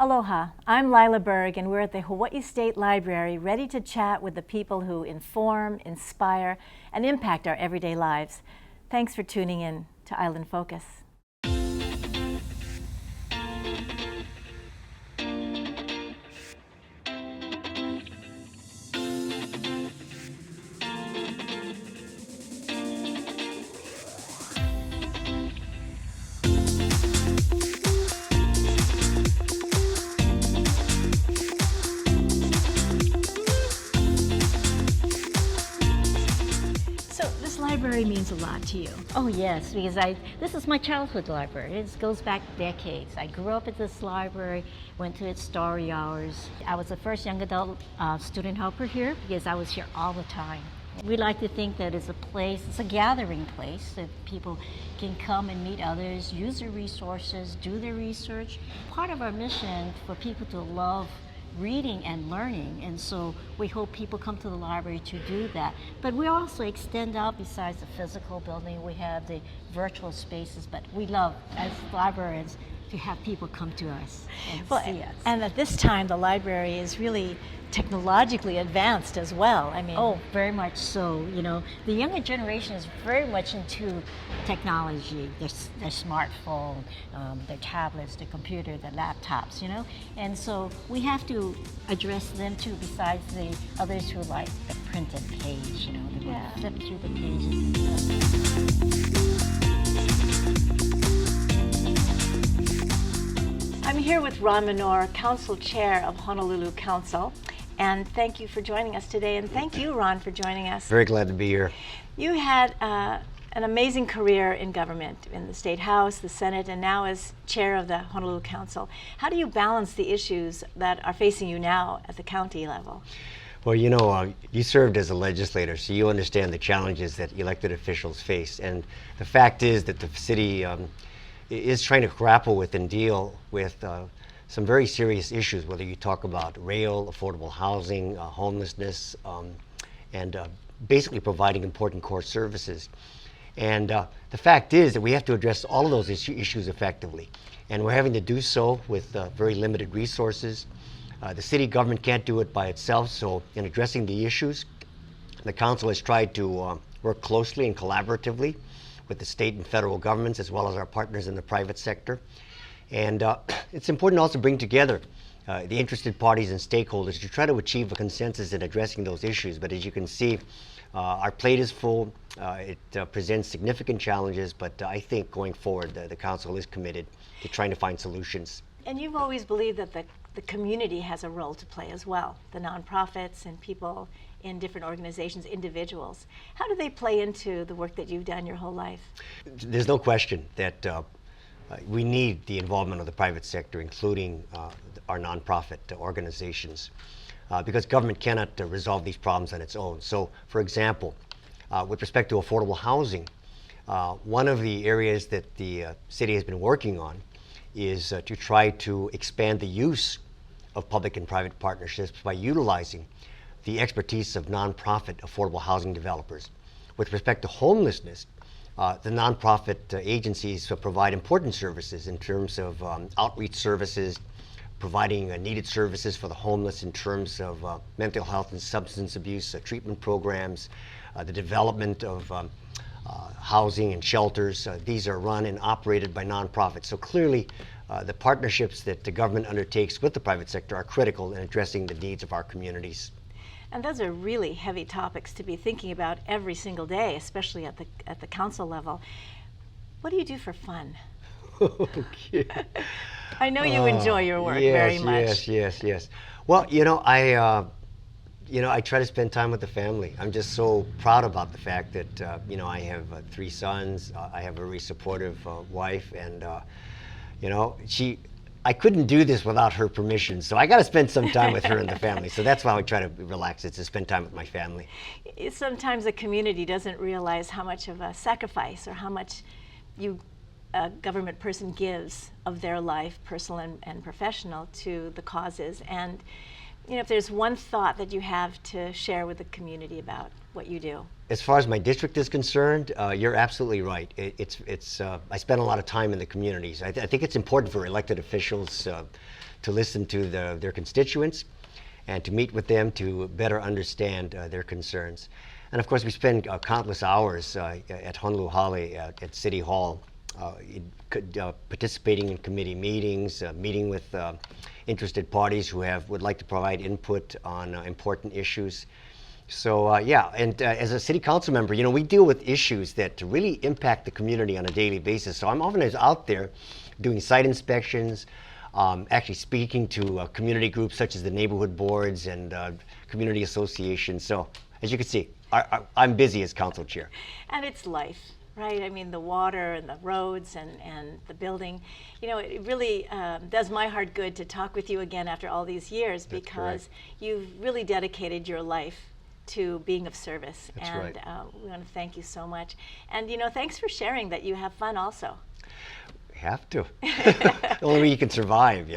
Aloha, I'm Lyla Berg, and we're at the Hawaii State Library ready to chat with the people who inform, inspire, and impact our everyday lives. Thanks for tuning in to Island Focus. Library means a lot to you. Oh yes, because this is my childhood library. It goes back decades. I grew up at this library, went to its story hours. I was the first young adult student helper here because I was here all the time. We like to think that it's a place, it's a gathering place that people can come and meet others, use their resources, do their research. Part of our mission for people to love reading and learning, and so we hope people come to the library to do that. But we also extend out besides the physical building. We have the virtual spaces, but we love, as librarians, to have people come to us and see us. And at this time, the library is really technologically advanced as well. I mean, oh, very much so. You know, the younger generation is very much into technology, their smartphone, their tablets, their computer, their laptops, you know, and so we have to address them too, besides the others who like the printed page, you know, they want to flip through the pages. I'm here with Ron Menor, Council Chair of Honolulu Council. And thank you for joining us today. And thank you, Ron, for joining us. Very glad to be here. You had an amazing career in government, in the State House, the Senate, and now as chair of the Honolulu Council. How do you balance the issues that are facing you now at the county level? Well, you know, you served as a legislator, so you understand the challenges that elected officials face. And the fact is that the city is trying to grapple with and deal with some very serious issues, whether you talk about rail, affordable housing, homelessness, and basically providing important core services. And the fact is that we have to address all of those issues effectively. And we're having to do so with very limited resources. The city government can't do it by itself, so in addressing the issues, the council has tried to work closely and collaboratively with the state and federal governments, as well as our partners in the private sector. And it's important also to bring together the interested parties and stakeholders to try to achieve a consensus in addressing those issues. But as you can see, our plate is full. It presents significant challenges, but I think going forward, the council is committed to trying to find solutions. And you've always believed that the community has a role to play as well, the nonprofits and people in different organizations, individuals. How do they play into the work that you've done your whole life? There's no question that we need the involvement of the private sector, including our nonprofit organizations, because government cannot resolve these problems on its own. So, for example, with respect to affordable housing, one of the areas that the city has been working on is to try to expand the use of public and private partnerships by utilizing the expertise of nonprofit affordable housing developers. With respect to homelessness, the nonprofit agencies provide important services in terms of outreach services, providing needed services for the homeless in terms of mental health and substance abuse treatment programs, the development of housing and shelters. These are run and operated by nonprofits. So clearly, the partnerships that the government undertakes with the private sector are critical in addressing the needs of our communities. And those are really heavy topics to be thinking about every single day, especially at the council level. What do you do for fun? Okay. I know you enjoy your work very much. Yes. Well, I try to spend time with the family. I'm just so proud about the fact that I have 3 sons. I have a very supportive wife, and I couldn't do this without her permission, so I got to spend some time with her and the family. So that's why I try to relax, is to spend time with my family. Sometimes the community doesn't realize how much of a sacrifice or how much a government person gives of their life, personal and professional, to the causes. And if there's one thought that you have to share with the community about what you do, As far as my district is concerned, you're absolutely right. I spend a lot of time in the communities. I think it's important for elected officials to listen to their constituents and to meet with them to better understand their concerns. And of course, we spend countless hours at Honolulu at City Hall, participating in committee meetings, meeting with interested parties who would like to provide input on important issues. So yeah, and as a city council member, we deal with issues that really impact the community on a daily basis. So I'm often out there doing site inspections, actually speaking to community groups such as the neighborhood boards and community associations. So as you can see, I'm busy as council chair. And it's life, right? I mean, the water and the roads and the building. It really does my heart good to talk with you again after all these years, because you've really dedicated your life to being of service. That's and right. We want to thank you so much. And thanks for sharing that you have fun also. Have to. The only way you can survive,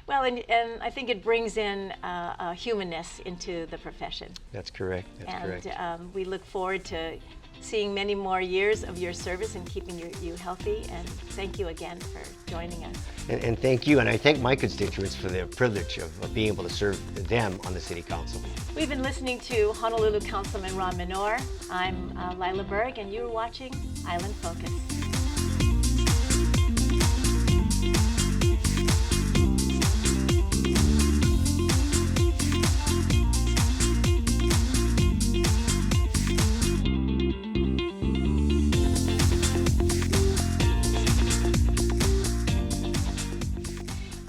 Well, and I think it brings in a humanness into the profession. That's correct. That's correct. And we look forward to seeing many more years of your service and keeping you healthy. And thank you again for joining us. And thank you, and I thank my constituents for their privilege of being able to serve them on the City Council. We've been listening to Honolulu Councilman Ron Menor. I'm Lyla Berg, and you're watching Island Focus.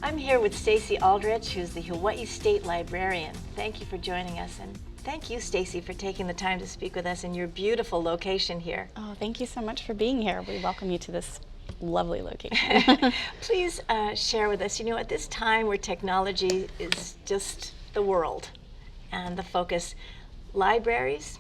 I'm here with Stacey Aldrich, who's the Hawaii State Librarian. Thank you for joining us, and thank you, Stacey, for taking the time to speak with us in your beautiful location here. Oh, thank you so much for being here. We welcome you to this lovely location. Please share with us, at this time where technology is just the world and the focus, libraries.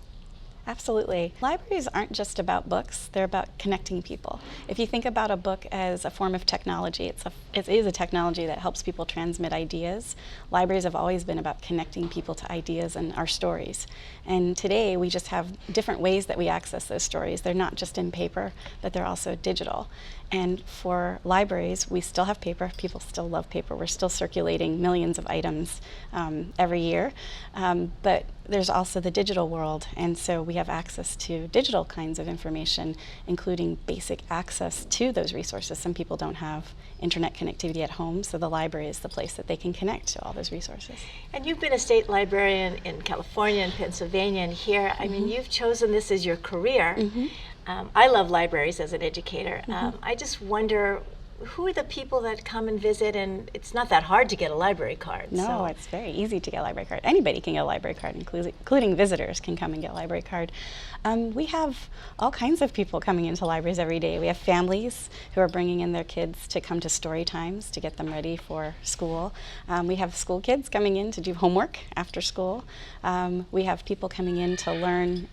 Absolutely. Libraries aren't just about books, they're about connecting people. If you think about a book as a form of technology, it is a technology that helps people transmit ideas. Libraries have always been about connecting people to ideas and our stories. And today we just have different ways that we access those stories. They're not just in paper, but they're also digital. And for libraries, we still have paper. People still love paper. We're still circulating millions of items every year. But there's also the digital world, and so we have access to digital kinds of information, including basic access to those resources. Some people don't have internet connectivity at home, so the library is the place that they can connect to all those resources. And you've been a state librarian in California and Pennsylvania and here. I mean, you've chosen this as your career. I love libraries as an educator. I just wonder, who are the people that come and visit? And it's not that hard to get a library card. No, so. It's very easy to get a library card. Anybody can get a library card, including visitors can come and get a library card. We have all kinds of people coming into libraries every day. We have families who are bringing in their kids to come to story times to get them ready for school. We have school kids coming in to do homework after school. We have people coming in to learn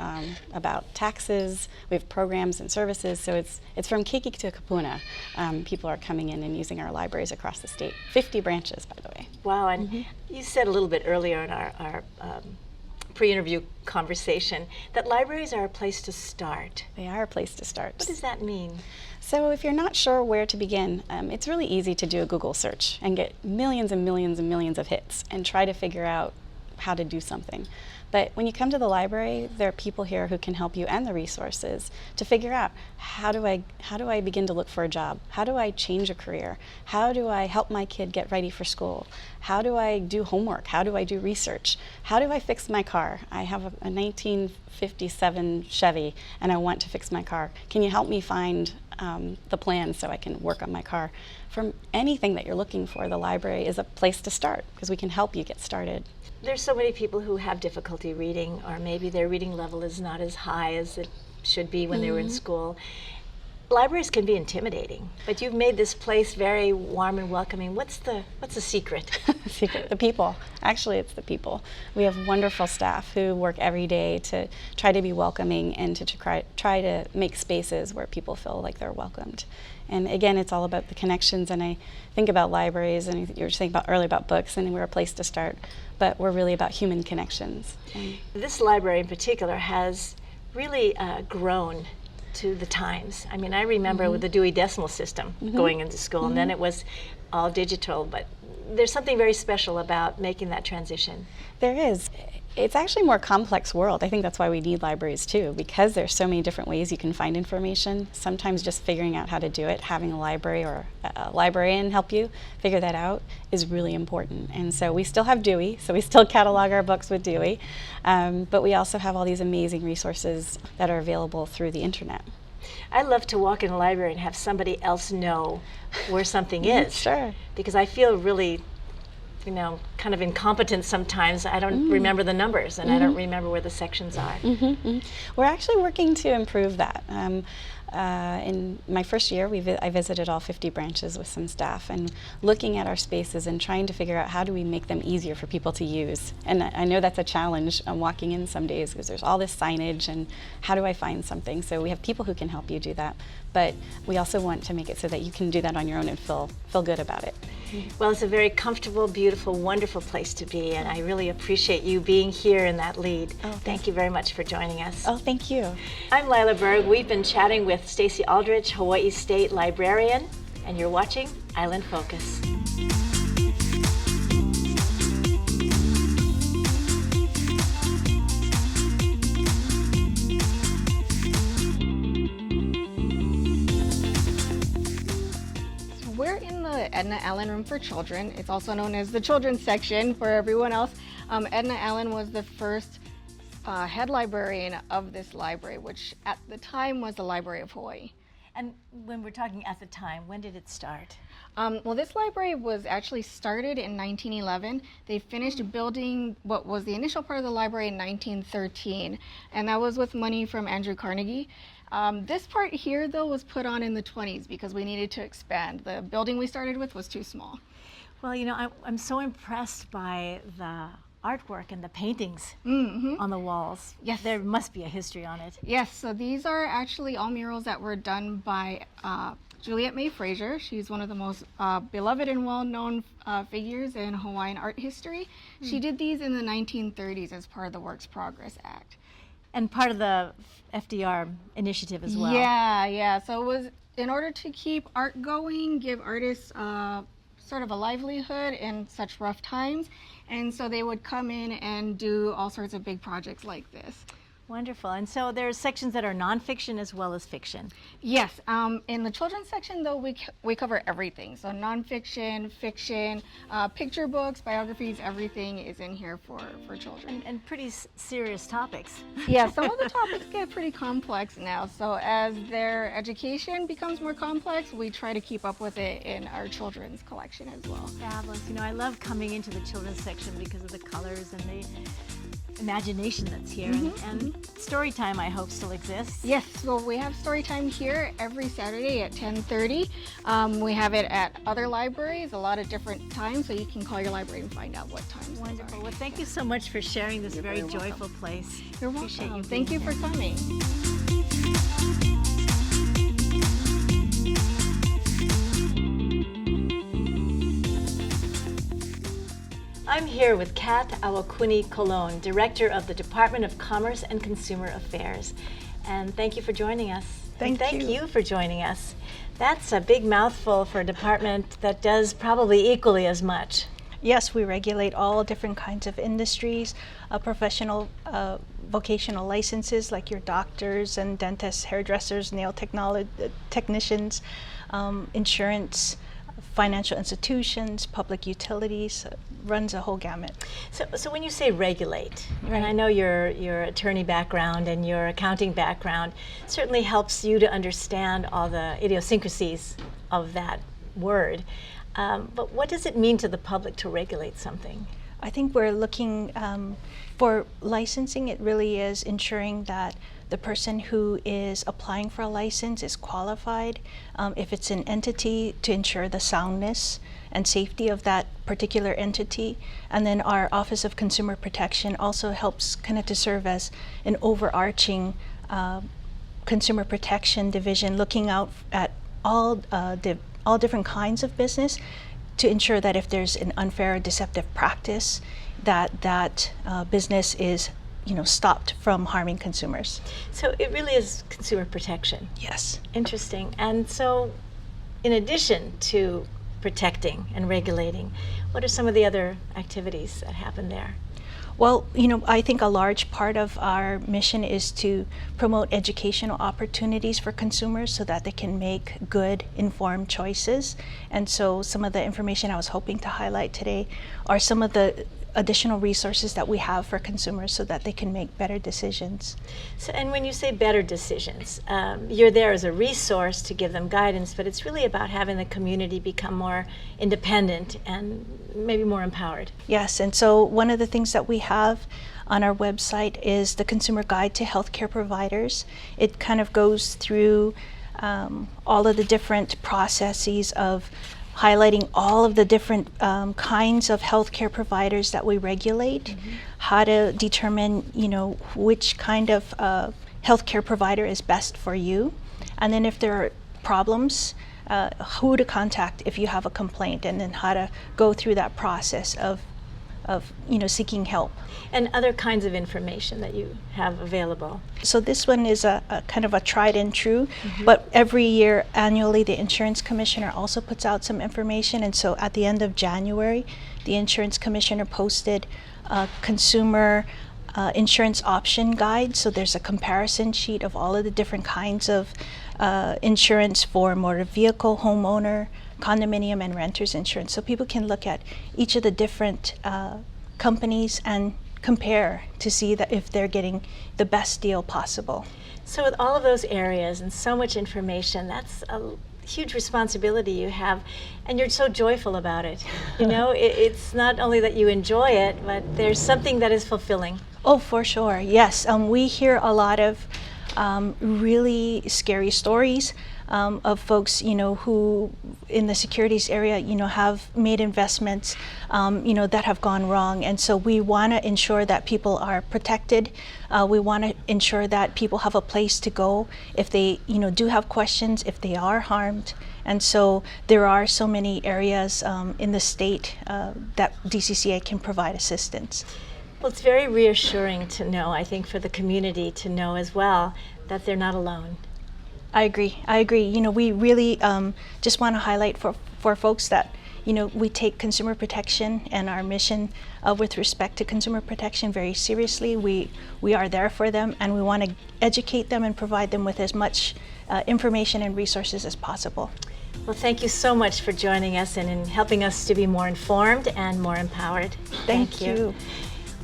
about taxes. We have programs and services. So it's from keiki to kapuna. People are coming in and using our libraries across the state. 50 branches, by the way. Wow, and you said a little bit earlier in our pre-interview conversation that libraries are a place to start. They are a place to start. What does that mean? So if you're not sure where to begin, it's really easy to do a Google search and get millions and millions and millions of hits and try to figure out how to do something. But when you come to the library, there are people here who can help you and the resources to figure out how do I begin to look for a job? How do I change a career? How do I help my kid get ready for school? How do I do homework? How do I do research? How do I fix my car? I have a 1957 Chevy and I want to fix my car. Can you help me find the plan so I can work on my car? From anything that you're looking for, the library is a place to start because we can help you get started. There's so many people who have difficulty reading, or maybe their reading level is not as high as it should be when they were in school. Libraries can be intimidating, but you've made this place very warm and welcoming. What's the secret? Secret, the people. Actually, it's the people. We have wonderful staff who work every day to try to be welcoming and to try to make spaces where people feel like they're welcomed. And again, it's all about the connections, and I think about libraries, and you were saying earlier about books, and we're a place to start, but we're really about human connections. This library in particular has really grown to the times. I mean, I remember with the Dewey Decimal System going into school, and then it was all digital, but there's something very special about making that transition. There is. It's actually a more complex world. I think that's why we need libraries too, because there's so many different ways you can find information. Sometimes just figuring out how to do it, having a library or a librarian help you figure that out is really important. And so we still have Dewey, so we still catalog our books with Dewey, but we also have all these amazing resources that are available through the internet. I love to walk in a library and have somebody else know where something is. Sure. Because I feel really, you know, kind of incompetent sometimes. I don't remember the numbers, and I don't remember where the sections are. We're actually working to improve that. In my first year, I visited all 50 branches with some staff and looking at our spaces and trying to figure out how do we make them easier for people to use. And I know that's a challenge walking in some days because there's all this signage and how do I find something? So we have people who can help you do that. But we also want to make it so that you can do that on your own and feel good about it. Well, it's a very comfortable, beautiful, wonderful place to be, and I really appreciate you being here in that lead. Oh, thank you very much for joining us. Oh, thank you. I'm Lyla Berg. We've been chatting with Stacey Aldrich, Hawaii State Librarian, and you're watching Island Focus. We're in the Edna Allen Room for Children. It's also known as the Children's Section for everyone else. Edna Allen was the first head librarian of this library, which at the time was the Library of Hawaii. And when we're talking at the time, when did it start? Well, this library was actually started in 1911. They finished building what was the initial part of the library in 1913, and that was with money from Andrew Carnegie. This part here, though, was put on in the 20s because we needed to expand. The building we started with was too small. Well, you know, I'm so impressed by the artwork and the paintings on the walls. Yes. There must be a history on it. Yes, so these are actually all murals that were done by Juliet May Fraser. She's one of the most beloved and well-known figures in Hawaiian art history. She did these in the 1930s as part of the Works Progress Act. And part of the FDR initiative as well. Yeah. So it was in order to keep art going, give artists sort of a livelihood in such rough times. And so they would come in and do all sorts of big projects like this. Wonderful. And so there's sections that are nonfiction as well as fiction. Yes. In the children's section, though, we cover everything. So nonfiction, fiction, picture books, biographies, everything is in here for children. And pretty serious topics. Yeah, some of the topics get pretty complex now. So as their education becomes more complex, we try to keep up with it in our children's collection as well. Fabulous. You know, I love coming into the children's section because of the colors and the imagination that's here. And story time, I hope, still exists. Yes, so we have story time here every Saturday at 10:30. We have it at other libraries a lot of different times, so you can call your library and find out what times. Wonderful. Well, thank you so much for sharing this very joyful place. You're Appreciate welcome. you Thank you being for coming. I'm here with Kat Awakuni Colon, Director of the Department of Commerce and Consumer Affairs. And thank you for joining us. Thank you for joining us. That's a big mouthful for a department that does probably equally as much. Yes, we regulate all different kinds of industries, professional vocational licenses like your doctors and dentists, hairdressers, nail technicians, insurance, financial institutions, public utilities, runs a whole gamut. So when you say regulate, and I know your attorney background and your accounting background certainly helps you to understand all the idiosyncrasies of that word, but what does it mean to the public to regulate something? I think we're looking for licensing. It really is ensuring that the person who is applying for a license is qualified. If it's an entity, to ensure the soundness and safety of that particular entity. And then our Office of Consumer Protection also helps kind of to serve as an overarching consumer protection division, looking out at all different kinds of business to ensure that if there's an unfair or deceptive practice, that business is stopped from harming consumers. So it really is consumer protection. Yes. Interesting. And so, in addition to protecting and regulating, what are some of the other activities that happen there? Well, I think a large part of our mission is to promote educational opportunities for consumers so that they can make good, informed choices. And so some of the information I was hoping to highlight today are some of the additional resources that we have for consumers so that they can make better decisions. So, and when you say better decisions, you're there as a resource to give them guidance, but it's really about having the community become more independent and maybe more empowered. Yes, and so one of the things that we have on our website is the Consumer Guide to Healthcare Providers. It kind of goes through all of the different processes of highlighting all of the different kinds of healthcare providers that we regulate, how to determine, which kind of healthcare provider is best for you, and then if there are problems, who to contact if you have a complaint, and then how to go through that process of seeking help. And other kinds of information that you have available. So this one is a kind of a tried and true, but every year annually the insurance commissioner also puts out some information, and so at the end of January the insurance commissioner posted a consumer insurance option guide. So there's a comparison sheet of all of the different kinds of insurance for motor vehicle, homeowner, condominium, and renters insurance. So people can look at each of the different companies and compare to see that if they're getting the best deal possible. So with all of those areas and so much information, that's a huge responsibility you have, and you're so joyful about it. It's not only that you enjoy it, but there's something that is fulfilling. Oh, for sure, yes. We hear a lot of really scary stories of folks, who in the securities area, have made investments, that have gone wrong. And so we want to ensure that people are protected. We want to ensure that people have a place to go if they, do have questions, if they are harmed. And so there are so many areas in the state that DCCA can provide assistance. Well, it's very reassuring to know, I think, for the community to know as well that they're not alone. I agree. We really just want to highlight for folks that, we take consumer protection and our mission with respect to consumer protection very seriously. We are there for them, and we want to educate them and provide them with as much information and resources as possible. Well, thank you so much for joining us and in helping us to be more informed and more empowered. Thank you.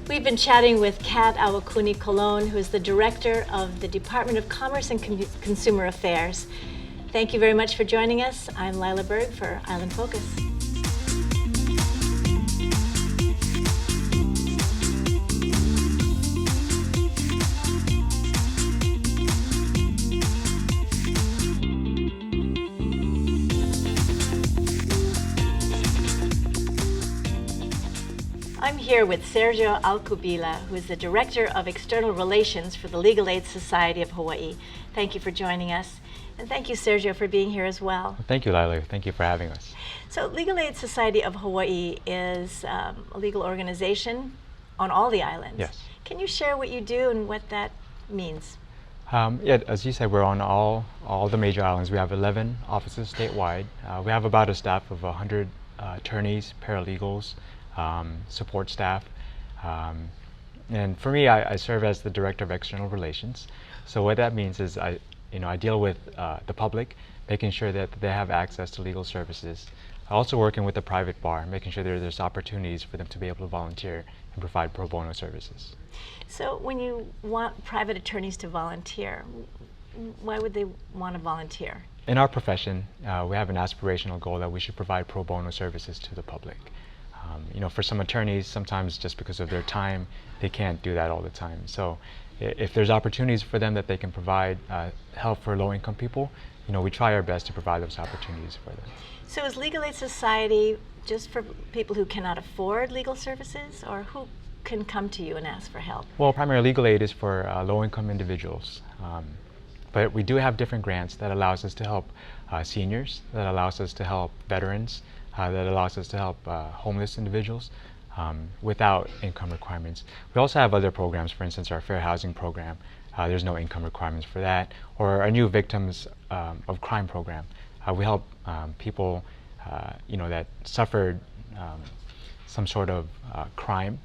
We've been chatting with Kat Awakuni Colon, who is the Director of the Department of Commerce and Consumer Affairs. Thank you very much for joining us. I'm Lyla Berg for Island Focus. I'm here with Sergio Alcubila, who is the Director of External Relations for the Legal Aid Society of Hawaii. Thank you for joining us. And thank you, Sergio, for being here as well. Thank you, Lyla. Thank you for having us. So Legal Aid Society of Hawaii is a legal organization on all the islands. Yes. Can you share what you do and what that means? Yeah, as you said, we're on all the major islands. We have 11 offices statewide. We have about a staff of 100 attorneys, paralegals, support staff. And for me, I serve as the Director of External Relations. So what that means is I deal with the public, making sure that they have access to legal services. Also working with the private bar, making sure there's opportunities for them to be able to volunteer and provide pro bono services. So when you want private attorneys to volunteer, why would they want to volunteer? In our profession, we have an aspirational goal that we should provide pro bono services to the public. For some attorneys, sometimes just because of their time, they can't do that all the time. So if there's opportunities for them that they can provide help for low-income people, we try our best to provide those opportunities for them. So is Legal Aid Society just for people who cannot afford legal services, or who can come to you and ask for help? Well, primary legal aid is for low-income individuals. But we do have different grants that allows us to help seniors, that allows us to help veterans, that allows us to help homeless individuals. without income requirements. We also have other programs, for instance, our fair housing program. There's no income requirements for that. Or our new victims of crime program. We help people that suffered some sort of crime.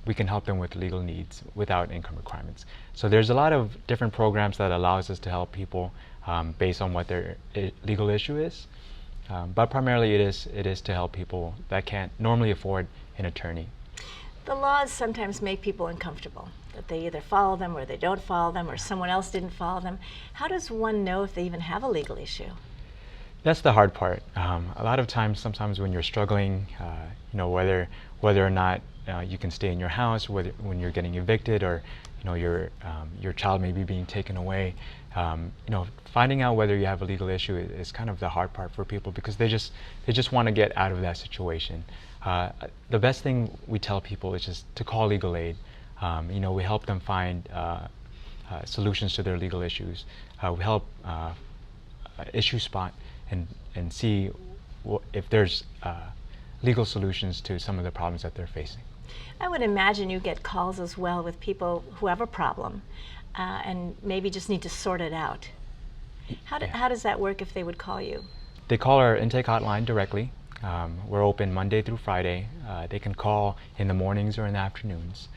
We can help them with legal needs without income requirements. So there's a lot of different programs that allows us to help people based on what their legal issue is. But primarily it is to help people that can't normally afford an attorney. The laws sometimes make people uncomfortable, that they either follow them or they don't follow them or someone else didn't follow them. How does one know if they even have a legal issue? That's the hard part. A lot of times, sometimes when you're struggling, whether or not you can stay in your house, whether when you're getting evicted, or your child may be being taken away, finding out whether you have a legal issue is kind of the hard part for people, because they just want to get out of that situation. The best thing we tell people is just to call legal aid. We help them find solutions to their legal issues. We help issue spot and see if there's legal solutions to some of the problems that they're facing. I would imagine you get calls as well with people who have a problem and maybe just need to sort it out. How does that work if they would call you? They call our intake hotline directly. We're open Monday through Friday. They can call in the mornings or in the afternoons.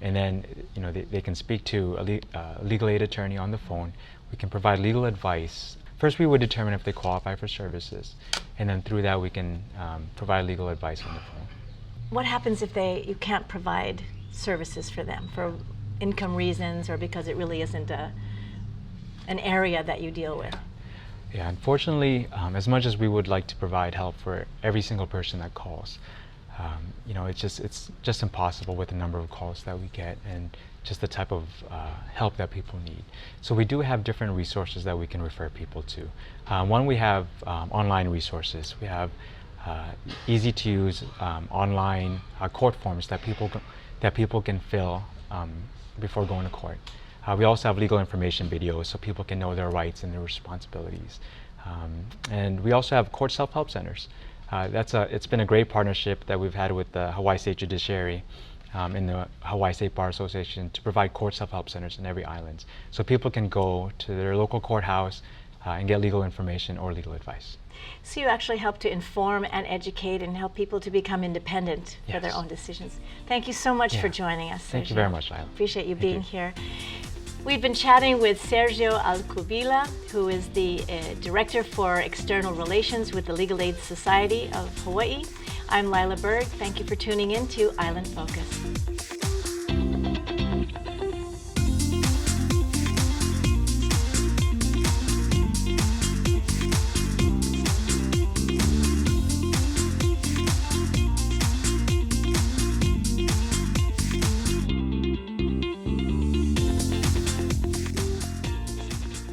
And then they can speak to a legal aid attorney on the phone. We can provide legal advice. First, we would determine if they qualify for services, and then through that we can provide legal advice on the phone. What happens if you can't provide services for them for income reasons or because it really isn't an area that you deal with? Yeah, unfortunately, as much as we would like to provide help for every single person that calls, it's just impossible with the number of calls that we get and just the type of help that people need. So we do have different resources that we can refer people to. One, we have online resources. We have easy to use online court forms that people can fill before going to court. We also have legal information videos so people can know their rights and their responsibilities. And we also have court self-help centers. It's been a great partnership that we've had with the Hawaii State Judiciary and the Hawaii State Bar Association to provide court self-help centers in every island. So people can go to their local courthouse and get legal information or legal advice. So you actually help to inform and educate and help people to become independent for their Yes. own decisions. Thank you so much for joining us, Sergio. Thank you very much, Lyla. Appreciate you Thank being you. here. We've been chatting with Sergio Alcubilla, who is the Director for External Relations with the Legal Aid Society of Hawaii. I'm Lyla Berg. Thank you for tuning in to Island Focus.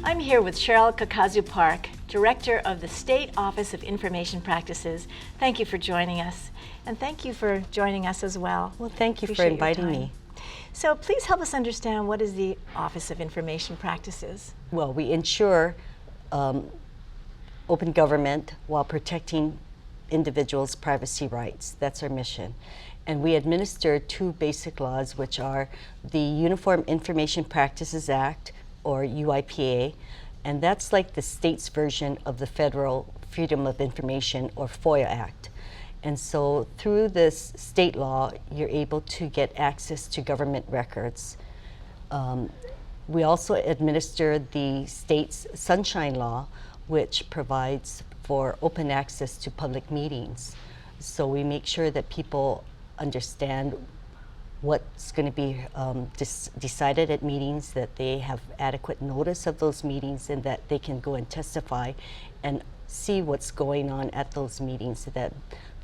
I'm here with Cheryl Kakazu Park, Director of the State Office of Information Practices. Thank you for joining us, and thank you for joining us as well. Well, thank you for Appreciate your inviting time. me. So please help us understand, what is the Office of Information Practices? Well, we ensure open government while protecting individuals' privacy rights. That's our mission. And we administer two basic laws, which are the Uniform Information Practices Act, or UIPA, and that's like the state's version of the Federal Freedom of Information, or FOIA Act. And so through this state law, you're able to get access to government records. We also administer the state's Sunshine Law, which provides for open access to public meetings. So we make sure that people understand what's going to be decided at meetings, that they have adequate notice of those meetings, and that they can go and testify and see what's going on at those meetings, so that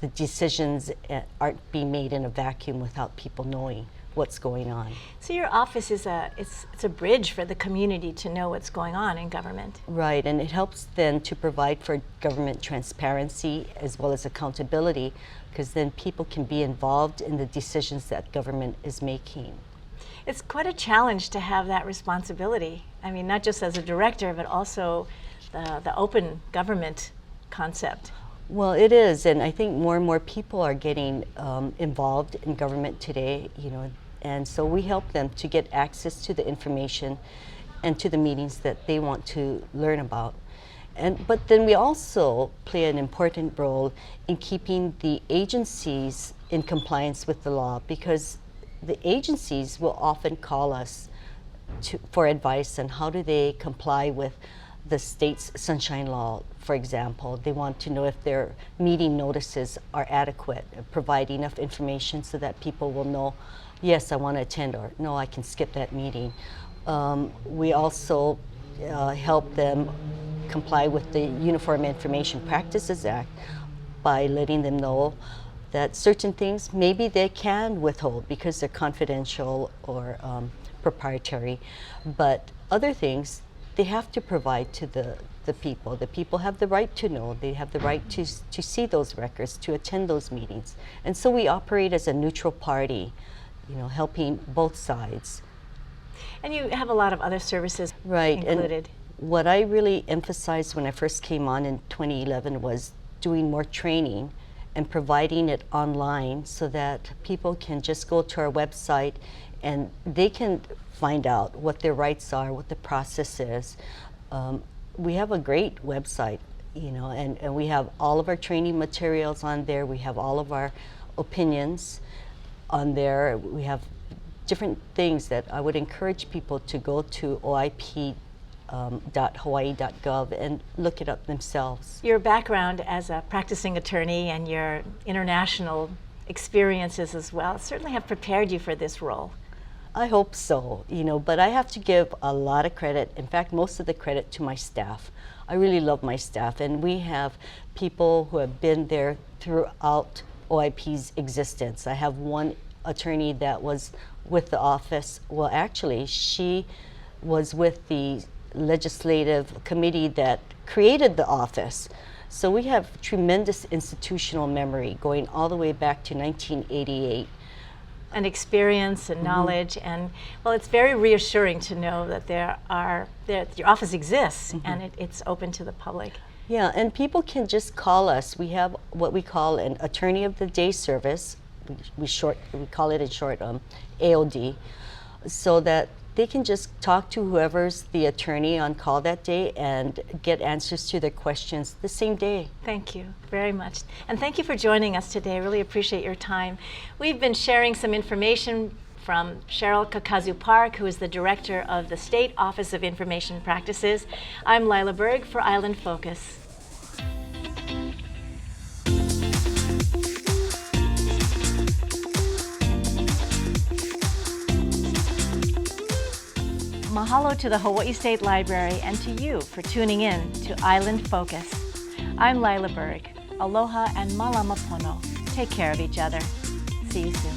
the decisions aren't being made in a vacuum without people knowing what's going on. So your office is it's a bridge for the community to know what's going on in government. Right, and it helps then to provide for government transparency as well as accountability, because then people can be involved in the decisions that government is making. It's quite a challenge to have that responsibility. I mean, not just as a director, but also the open government concept. Well, it is, and I think more and more people are getting involved in government today, you know, and so we help them to get access to the information and to the meetings that they want to learn about. But then we also play an important role in keeping the agencies in compliance with the law, because the agencies will often call us for advice on how do they comply with the state's sunshine law, for example. They want to know if their meeting notices are adequate, provide enough information so that people will know, yes, I want to attend, or no, I can skip that meeting. We also help them comply with the Uniform Information Practices Act by letting them know that certain things maybe they can withhold because they're confidential or proprietary, but other things they have to provide to the people. The people have the right to know, they have the right to see those records, to attend those meetings. And so we operate as a neutral party, you know, helping both sides. And you have a lot of other services Right. included. And what I really emphasized when I first came on in 2011 was doing more training and providing it online so that people can just go to our website and they can find out what their rights are, what the process is. We have a great website, you know, and we have all of our training materials on there. We have all of our opinions on there. We have different things that I would encourage people to go to oip.hawaii.gov and look it up themselves. Your background as a practicing attorney and your international experiences as well certainly have prepared you for this role. I hope so, you know, but I have to give a lot of credit, in fact, most of the credit to my staff. I really love my staff, and we have people who have been there throughout OIP's existence. I have one attorney that was with the office, well, actually, she was with the legislative committee that created the office. So we have tremendous institutional memory going all the way back to 1988. And experience and knowledge, and well, it's very reassuring to know that that your office exists and it's open to the public. Yeah, and people can just call us. We have what we call an Attorney of the Day service. We call it in short AOD, so that they can just talk to whoever's the attorney on call that day and get answers to their questions the same day. Thank you very much. And thank you for joining us today. I really appreciate your time. We've been sharing some information from Cheryl Kakazu Park, who is the director of the State Office of Information Practices. I'm Lyla Berg for Island Focus. Mahalo to the Hawaii State Library and to you for tuning in to Island Focus. I'm Lyla Berg. Aloha and malama pono. Take care of each other. See you soon.